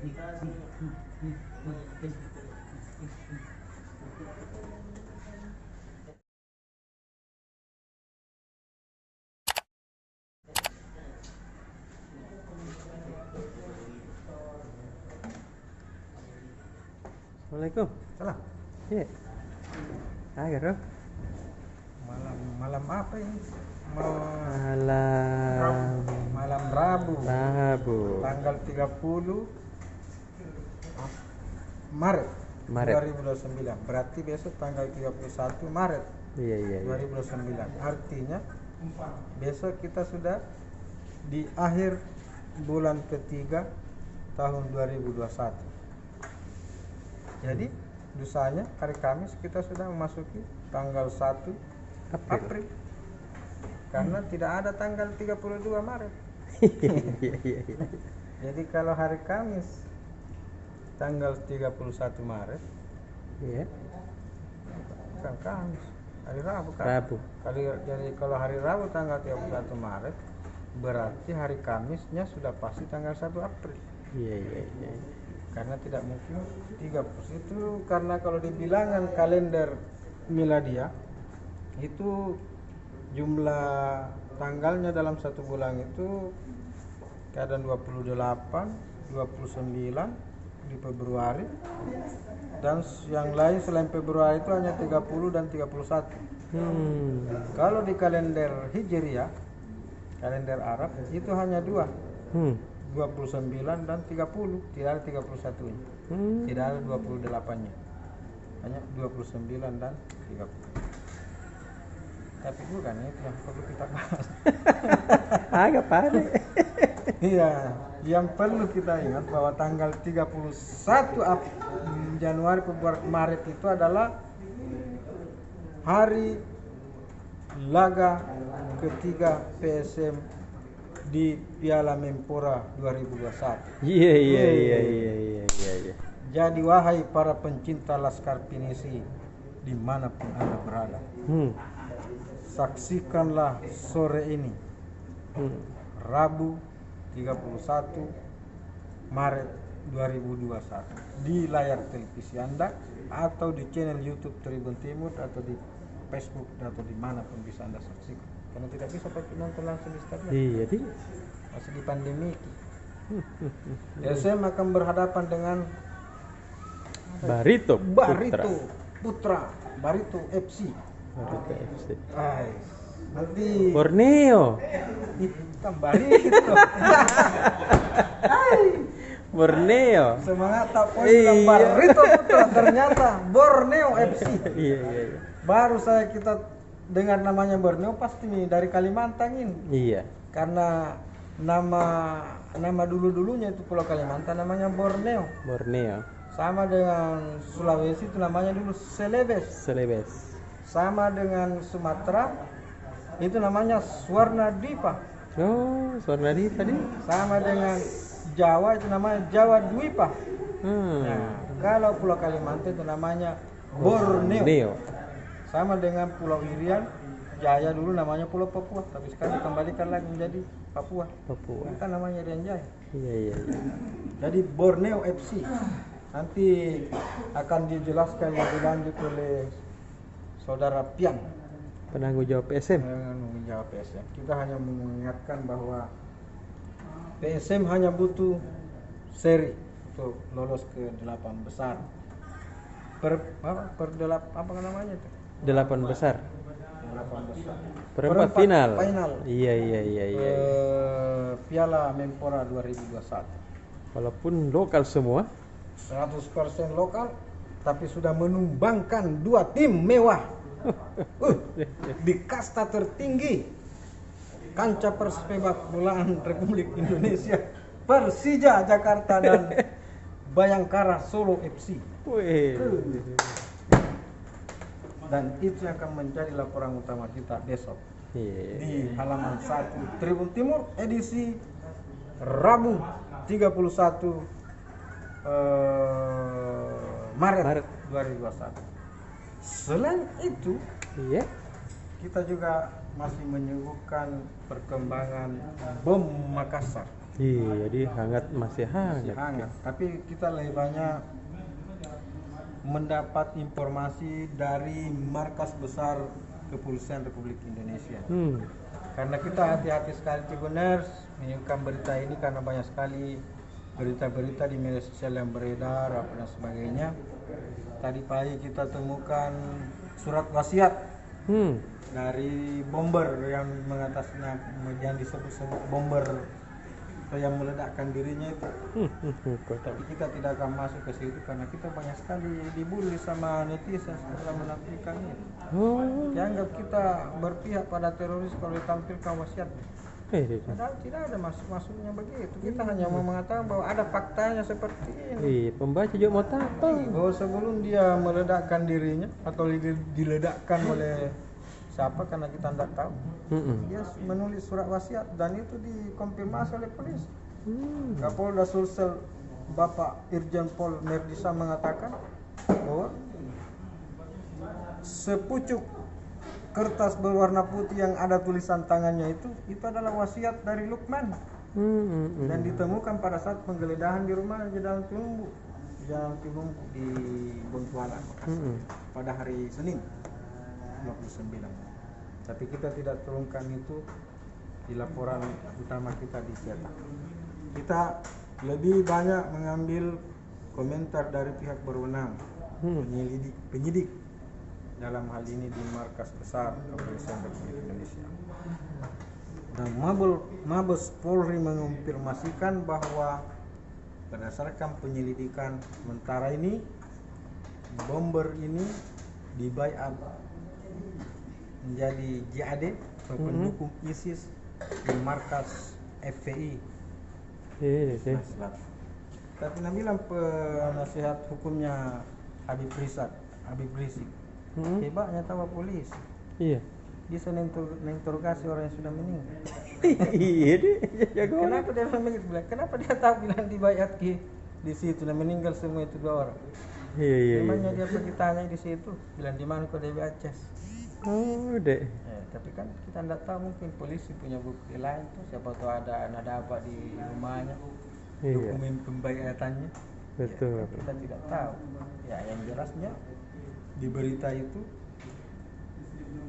Assalamualaikum. Salah. Iya. Agar Malam apa ini? Malam Rabu. Tanggal 30 Maret 2029. Berarti besok tanggal 31 Maret. Iya. 2029. Artinya besok kita sudah di akhir bulan ketiga tahun 2021. Jadi lusanya hari Kamis kita sudah memasuki tanggal 1 April. Karena tidak ada tanggal 32 Maret. Iya. Jadi kalau hari Kamis tanggal 31 Maret, Iya. bukan Kamis, hari Rabu kan? Rabu. Jadi kalau hari Rabu tanggal 31 Maret, berarti hari Kamisnya sudah pasti tanggal 1 April. Iya. Karena tidak mungkin 30 itu, karena kalau di bilangan kalender miladia itu jumlah tanggalnya dalam satu bulan itu kadang 28, 29 di Februari, dan yang lain selain Februari itu hanya 30 dan 31. Kalau di kalender Hijriah, kalender Arab itu hanya dua, 29 dan 30, tidak ada 31-nya. Tidak ada 28-nya. Hanya 29 dan 30. Tapi bukan itu yang perlu kita bahas. Agak panik. Iya, yang perlu kita ingat bahwa tanggal 31 Januari, Februari, Maret itu adalah hari laga ketiga PSM di Piala Menpora 2021. Iya. Jadi wahai para pencinta Laskar Pinisi dimanapun Anda berada, saksikanlah sore ini, Rabu 31 Maret 2021 di layar televisi Anda atau di channel YouTube Tribun Timur atau di Facebook atau dimanapun bisa Anda saksikan. Karena tidak bisa pakai nonton langsung di stadion. Iya, Masih di pandemi. SM akan berhadapan dengan Barito Putra Barito FC. Nanti Borneo. Bukan Barito. Borneo. Semangat tak poin Barito Putra, ternyata Borneo FC. Iya. Baru kita dengar namanya Borneo pasti dari Kalimantan ini. Iya. Karena nama dulunya itu Pulau Kalimantan namanya Borneo. Sama dengan Sulawesi itu namanya dulu Celebes. Sama dengan Sumatera itu namanya Swarnadipa. Oh, Swarnadipa tadi. Sama dengan Jawa itu namanya Jawa Dwipa. Nah, kalau Pulau Kalimantan itu namanya Borneo. Sama dengan Pulau Irian Jaya dulu namanya Pulau Papua, tapi sekarang dikembalikan lagi menjadi Papua. Kan namanya Irian Jaya. Iya. Jadi Borneo FC nanti akan dijelaskan lebih lanjut oleh Saudara Pian, penanggung jawab PSM. Kita hanya mengingatkan bahwa PSM hanya butuh seri untuk lolos ke 8 besar. Apa namanya itu? 8 besar. 8 besar. Perempat final. Iya. Piala Menpora 2021. Walaupun lokal semua. 100% lokal, tapi sudah menumbangkan 2 tim mewah di kasta tertinggi kancah persepak bolaan Republik Indonesia, Persija Jakarta dan Bayangkara Solo FC. Dan itu yang akan menjadi laporan utama kita besok di halaman 1 Tribun Timur edisi Rabu 31 Maret 2021. Selain itu, kita juga masih menyuguhkan perkembangan bom Makassar. Iya, jadi hangat masih Masih hangat. hangat. Tapi kita lebih banyak mendapat informasi dari markas besar Kepolisian Republik Indonesia. Karena kita hati-hati sekali Tribuners menyiarkan berita ini karena banyak sekali berita-berita di media sosial yang beredar apa dan sebagainya. Tadi pagi kita temukan surat wasiat dari bomber yang mengatasnya yang disebut-sebut bomber yang meledakkan dirinya itu. Tapi kita tidak akan masuk ke situ karena kita banyak sekali dibully sama netizen setelah menampilkan itu. Dianggap kita berpihak pada teroris kalau ditampilkan wasiat. Padahal tidak ada masuk-masuknya begitu. Kita hanya mau mengatakan bahwa ada faktanya seperti ini. Pembaca juga mau tahu. Bahwa sebelum dia meledakkan dirinya atau diledakkan oleh siapa karena kita tidak tahu. Dia menulis surat wasiat dan itu dikonfirmasi oleh polisi. Kapolda Sulsel Bapak Irjen Pol Merdisa mengatakan bahwa sepucuk kertas berwarna putih yang ada tulisan tangannya itu adalah wasiat dari Lukman dan ditemukan pada saat penggeledahan di rumah Jalan Tulumbu di Bontualan pada hari Senin 29. Tapi kita tidak turunkan itu di laporan utama kita di cetak. Kita lebih banyak mengambil komentar dari pihak berwenang, penyidik dalam hal ini di markas besar Kepolisian Republik Indonesia. Dan Mabes Polri mengonfirmasikan bahwa berdasarkan penyelidikan sementara ini bomber ini dibayar menjadi JAD atau pendukung ISIS di markas FPI. Tapi bilang penasihat hukumnya Habib Rizik. Hebatnya tahu polisi. Iya. Bisa menginterogasi orang yang sudah meninggal. Iya deh, jago. Kenapa dia bilang? Kenapa dia tahu bilang dibayat di situ dan meninggal semua itu 2 orang? Iya. Memangnya dia pergi tanya di situ, bilang di mana kau dia Aceh? Deh. Tapi kan kita tidak tahu, mungkin polisi punya bukti lain tuh, siapa tahu ada apa di rumahnya, dokumen pembayatannya. Betul. Kita tidak tahu. Ya, yang jelasnya di berita itu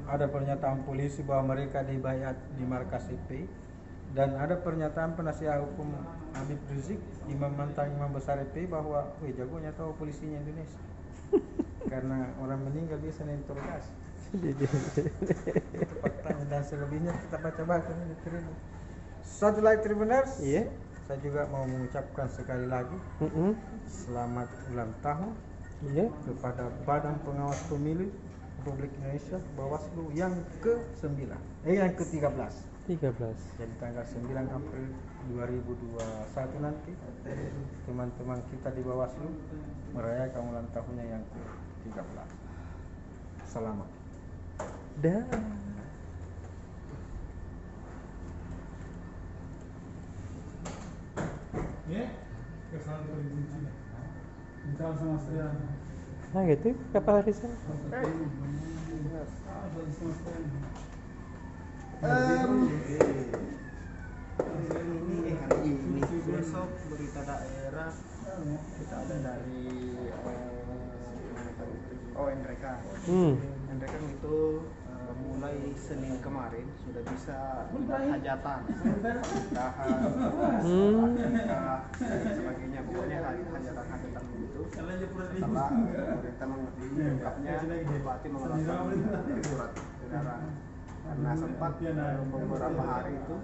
ada pernyataan polisi bahwa mereka dibayat di markas FPI dan ada pernyataan penasihat hukum Habib Rizik, mantan imam besar FPI bahwa, jagonya tahu polisinya Indonesia. Karena orang meninggal biasa interogasi. Itu faktanya dan selebihnya kita baca-baca di Tribun. Satu lagi Tribuners, saya juga mau mengucapkan sekali lagi selamat ulang tahun kepada Badan Pengawas Pemilu Republik Indonesia Bawaslu yang ke-9, yang ke-13. Jadi tanggal 9 April 2021 nanti teman-teman kita di Bawaslu merayakan ulang tahunnya yang ke-13. Selamat. Dah. Nah gitu kapal Rizal. Hari ini besok berita daerah kita ada dari Enrekan. Enrekan itu mulai Senin kemarin sudah bisa hajatan, dahan, dan sebagainya. Pokoknya hajatan begitu. Setelah pemerintah mengungkapnya, bupati mengeluarkan surat edaran karena sempat beberapa hari itu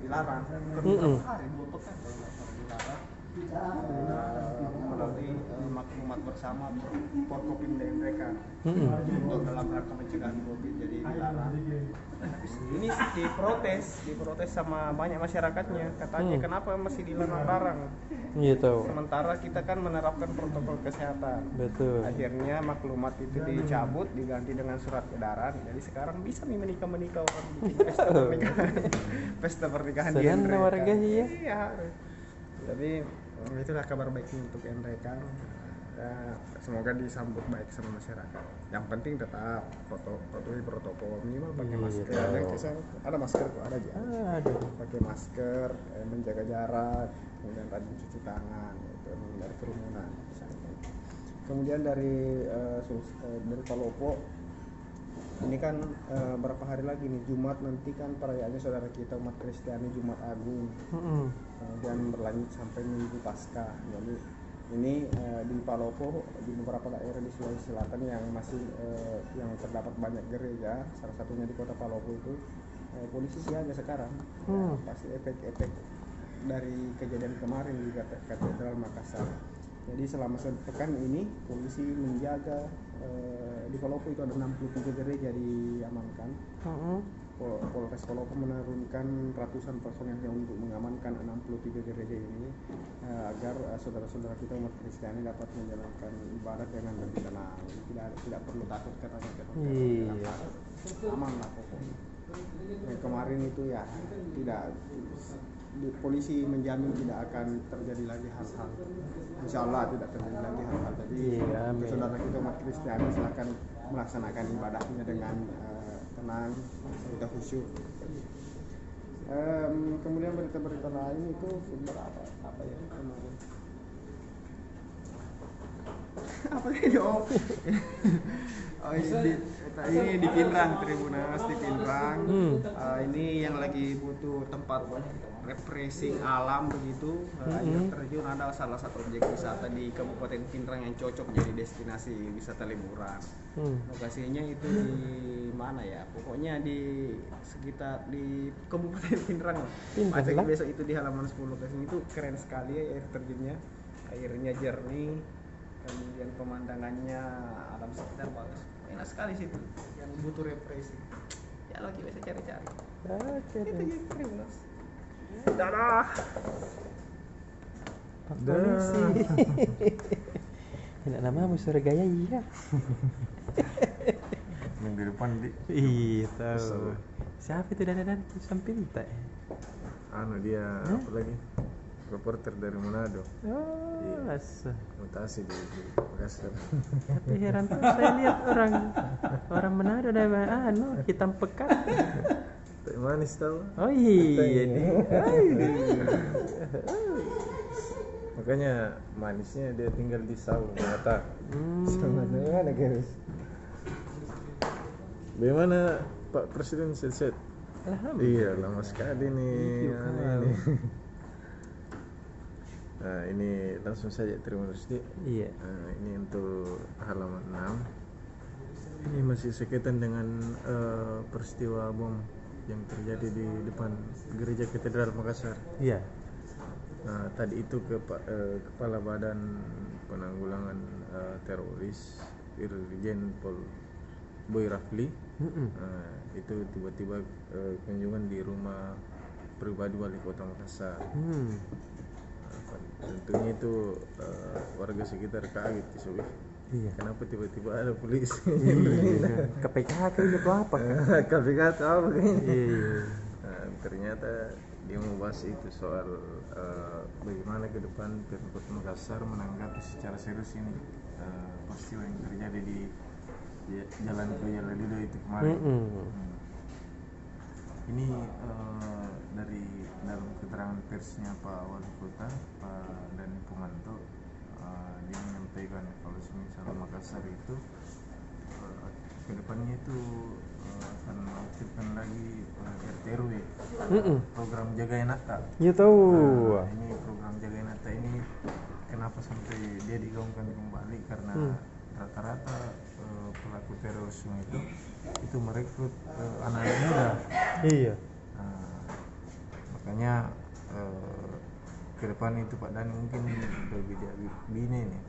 dilarang. Beberapa hari, 2 pekan dilarang. Melalui maklumat bersama Forkopimda Enrekan untuk dalam rangka pencegahan COVID, jadi dilarang. Ini diprotes sama banyak masyarakatnya, katanya kenapa masih dilarang-larang. Gitu. Sementara kita kan menerapkan protokol kesehatan. Betul. Akhirnya maklumat itu dicabut, diganti dengan surat edaran. Jadi sekarang bisa menikah orang bikin pesta pernikahan di Senang Enrekan. warga ya. Iya. Tapi itulah kabar baiknya untuk Enrekan. semoga disambut baik sama masyarakat. Yang penting tetap patuhi protokol, minimal pakai Iya, masker. tahu. Yang kisah ada masker kok, ada aja. Aduh. Pakai masker, menjaga jarak, kemudian rajin cuci tangan, itu menghindari kerumunan. Kemudian dari Palopo ini kan berapa hari lagi nih, Jumat nanti kan perayaannya saudara kita umat Kristiani, Jumat Agung. Kemudian berlanjut sampai Minggu Paskah. Jadi ini di Palopo, di beberapa daerah di Sulawesi Selatan yang masih yang terdapat banyak gereja, salah satunya di kota Palopo itu polisi siaga sekarang. Ya, pasti efek-efek dari kejadian kemarin di Katedral Makassar. Jadi selama sepekan ini polisi menjaga di Palopo itu ada 63 gereja diamankan. Polres Palopo menurunkan ratusan personelnya untuk mengamankan 63 gereja ini agar saudara-saudara kita umat Kristiani dapat menjalankan ibadah dengan lebih tenang, tidak perlu takut katanya. Iya. Aman lah pokoknya. Kemarin itu ya tidak, polisi menjamin tidak akan terjadi lagi hal-hal, insya Allah tidak terjadi lagi hal-hal. Jadi amin. saudara kita umat Kristiani silakan melaksanakan ibadahnya dengan tenang, kita khusyuk. Kemudian berita-berita lain itu apa ya kemarin? Apa ini ini di Pinrang, Tribunas di Pinrang. Ini yang lagi butuh tempat refreshing alam begitu, air terjun, ada salah satu objek wisata di Kabupaten Pinrang yang cocok jadi destinasi wisata liburan. Lokasinya itu di mana ya? Pokoknya di sekitar di Kabupaten Pinrang. Paceknya besok itu di halaman 10 lokasinya itu keren sekali ya, air terjunnya, airnya jernih, kemudian pemandangannya alam sekitar bagus, enak sekali situ. Yang butuh refreshing ya lagi bisa cari-cari. Itu yang keren mas. Dadah. Pak polisi. Enak nama Suragaya iya. Minggu depan di Iya tahu. Siapa itu dan sampai minta? dia apa lagi? Reporter dari Manado. Oh, asa. Mutasi di Makassar. Tapi heran tuh saya lihat orang Manado ada hitam pekat. Teh manis tahu. Oh iya nih. Makanya manisnya dia tinggal di saung mata. Sama mana guys? Bagaimana Pak Presiden set? Alhamdulillah. Iya, lama sekali nih. Ini. Nah, ini langsung saja terima kasih. Iya. Nah, ini untuk halaman 6. Ini masih sekaitan dengan peristiwa bom yang terjadi di depan gereja Katedral Makassar. Iya. Nah, tadi itu Kepala Badan Penanggulangan Teroris Irjen Pol Boy Rafli. Itu tiba-tiba kunjungan di rumah pribadi wali kota Makassar. Tentunya itu warga sekitar kaget sih. Iya. Kenapa tiba-tiba ada polisi? Iya. KPK itu apa? KPK atau apa kayaknya? Iya. Nah, ternyata dia membahas itu soal bagaimana ke depan Pemkot Makassar menanggapi secara serius ini peristiwa yang terjadi di Jalan Koyaladido itu kemarin. Ini dari dalam keterangan persnya Pak Wali Kota Pak Dani Pumanto, dia menyampaikan kalau misalnya Makassar itu kedepannya itu akan mengaktifkan lagi RT RW program Jaga Enata. Ya tahu. Nah, ini program Jaga Enata ini kenapa sampai dia digaungkan kembali karena rata-rata pelaku terorisme itu merekrut anak-anak muda. Iya. Makanya ke depan itu Pak Dani mungkin bagi dia bini nih,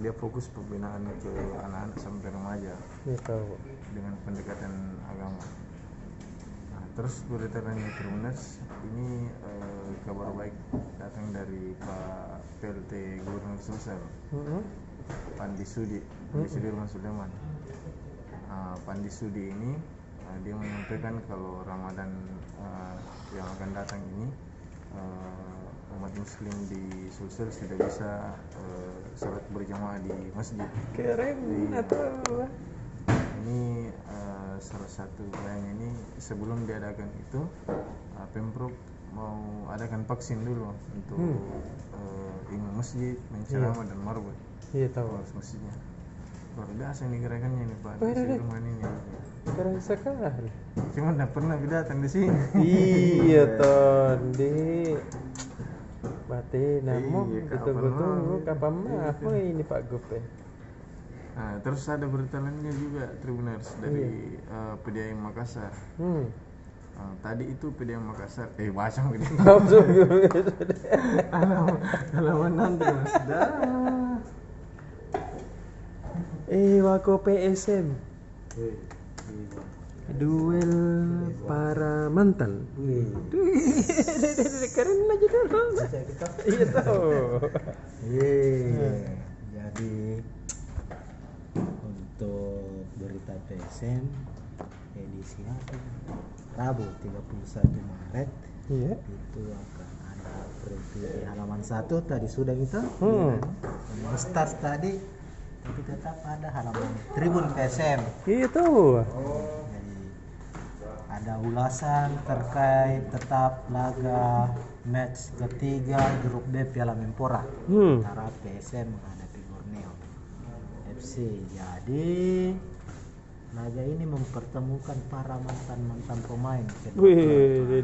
dia fokus pembinaan ke anak-anak sampai remaja Ya tahu. dengan pendekatan agama. Nah, terus berita lainnya Tribunas ini kabar baik datang dari Pak PLT Gubernur Sulsel, Pandi Sudi Sudirman Sulaiman. Pandi Sudi ini dia menyampaikan kalau Ramadan yang akan datang ini umat muslim di Sulsel sudah bisa sholat berjamaah di masjid. Keren atau apa? Ini salah satu yang ini sebelum diadakan itu Pemprov mau adakan vaksin dulu untuk imam masjid, menceramah dan marbot. Iya tahu. Masjidnya luar biasa nih gerakannya nih Pak di rumah ini. Keren sekali. Cuma nggak pernah datang di sini. Iya Tondi. Berarti namu Iya, itu kapan gue tunggu mau? kapan mah. Oh ini Pak Gope. Nah, terus ada berita lainnya juga Tribuners dari PDAM Makassar. Tadi itu PDAM Makassar, bahasa gitu. Halaman nanti Mas. Wako PSM. Duel para mantan. Keren aja dulu. Iya tahu. Jadi untuk berita PSM edisi apa? Rabu 31 Maret Iya. itu akan ada preview di halaman 1 tadi sudah kita start tadi, tapi tetap ada halaman Tribun PSM. Gitu. Jadi ada ulasan terkait tetap laga match ketiga grup B Piala Menpora antara PSM menghadapi Borneo FC. Jadi laga ini mempertemukan para mantan pemain kedua klub.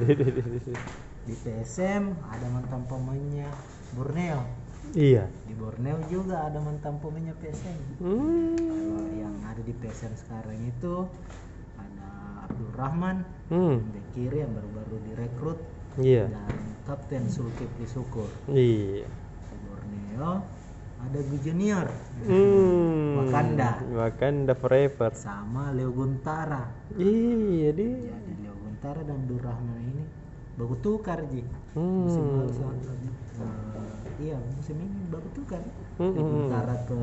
Di PSM ada mantan pemainnya Borneo. Iya. Di Borneo juga ada mantan pemainnya PSM. Kalau yang ada di PSM sekarang itu ada Abdul Rahman, bek kiri yang baru-baru direkrut, Iya. dan Kapten Zulkifli Syukur. Iya. Di Borneo ada Gu Junior, Wakanda forever. sama Leo Guntara. Iya di. Jadi Leo Guntara dan Abdul Rahman ini baku tukar Ji. Musim lalu iya musim ini baku tukar. Leo Guntara ke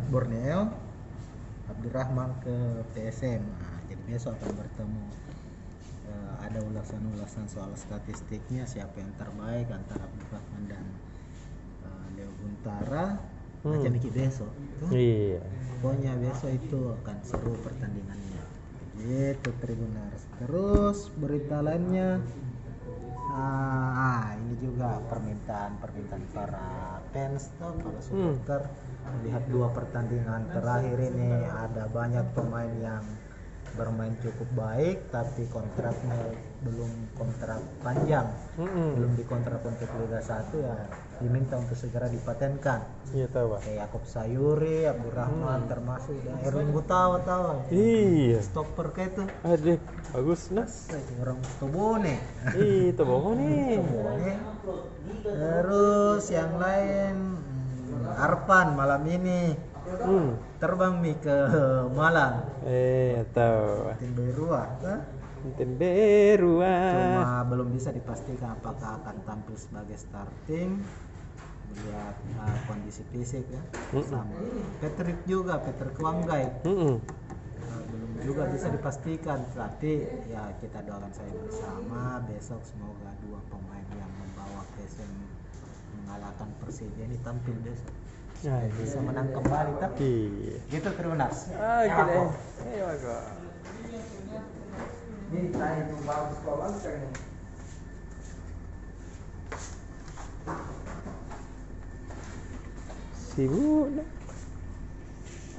Borneo, Abdurrahman ke PSM. Nah, jadi besok akan bertemu. Ada ulasan-ulasan soal statistiknya siapa yang terbaik antara Abdurrahman dan Leo Guntara. Macam ini besok. Iya. Pokoknya besok itu akan seru pertandingannya. Gitu Tribuners. Terus berita lainnya, ini juga permintaan para fans tuh, para supporter melihat dua pertandingan terakhir ini ada banyak pemain yang bermain cukup baik tapi kontraknya belum kontrak panjang, belum dikontrak untuk Liga 1, ya diminta untuk segera dipatenkan. Iya tahu Pak. Kayak Yakob Sayuri, Abdurrahman termasuk, dan Erwin Gutawa tahu. Iya. Stopper kayak itu. Adik bagus nah. Orang Tobone. Itu bohong nih. Tobone. Terus yang lain Arpan malam ini terbang nih ke Malang. Tahu. Tim Berua. Tim Berua. Cuma belum bisa dipastikan apakah akan tampil sebagai starting. Melihat kondisi fisik ya. Sama Patrick juga, Peter Kwanggai. Belum juga bisa dipastikan, tapi ya kita doakan saya bersama besok semoga dua pemain yang membawa PSM mengalahkan Persija ini tampil besok. Bisa menang kembali tapi gitu Tribuners. Gila. Ayo Ini saya yang bagus sekolah kan. sibuk.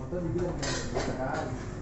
Atau dibilang sekali.